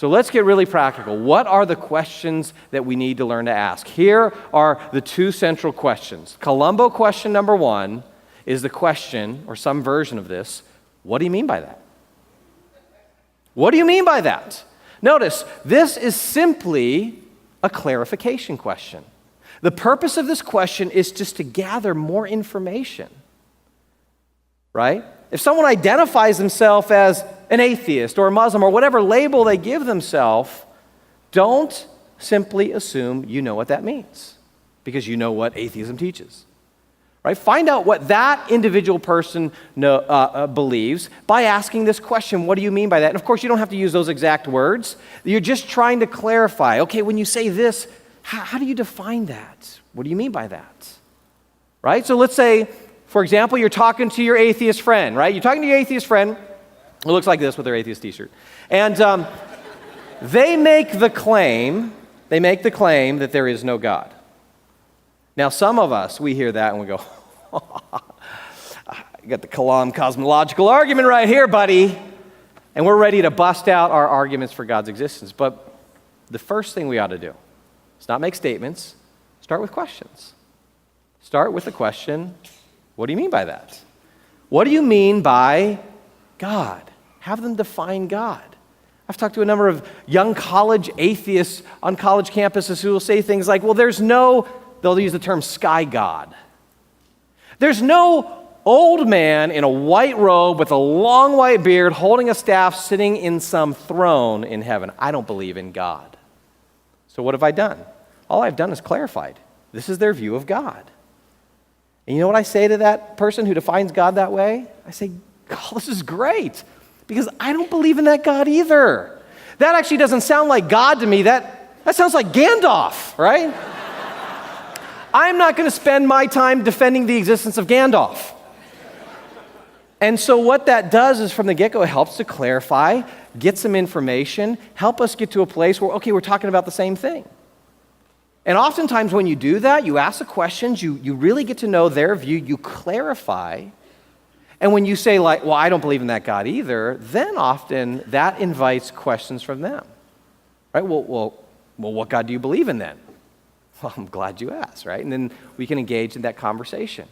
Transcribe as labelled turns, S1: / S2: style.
S1: So let's get really practical. What are the questions that we need to learn to ask? Here are the two central questions. Columbo question number one is the question, or some version of this, what do you mean by that? What do you mean by that? Notice, this is simply a clarification question. The purpose of this question is just to gather more information, right? If someone identifies themselves as an atheist or a Muslim or whatever label they give themselves, don't simply assume you know what that means because you know what atheism teaches. Right? Find out what that individual person believes by asking this question, what do you mean by that? And of course, you don't have to use those exact words. You're just trying to clarify, okay, when you say this, how do you define that? What do you mean by that? Right? So let's say, for example, you're talking to your atheist friend, right? You're talking to your atheist friend who looks like this with their atheist t-shirt. And they make the claim that there is no God. Now, some of us, we hear that and we go, you got the Kalam cosmological argument right here, buddy. And we're ready to bust out our arguments for God's existence. But the first thing we ought to do is not make statements, start with questions. Start with the question, what do you mean by that? What do you mean by God? Have them define God. I've talked to a number of young college atheists on college campuses who will say things like, well, they'll use the term sky God. There's no old man in a white robe with a long white beard holding a staff sitting in some throne in heaven. I don't believe in God. So what have I done? All I've done is clarified. This is their view of God. And you know what I say to that person who defines God that way? I say, oh, this is great, because I don't believe in that God either. That actually doesn't sound like God to me. That sounds like Gandalf, right? I'm not going to spend my time defending the existence of Gandalf. And so what that does is from the get-go, it helps to clarify, get some information, help us get to a place where, okay, we're talking about the same thing. And oftentimes when you do that, you ask the questions, you really get to know their view, you clarify. And when you say like, well, I don't believe in that God either, then often that invites questions from them. Right? Well, what God do you believe in then? Well, I'm glad you asked, right? And then we can engage in that conversation.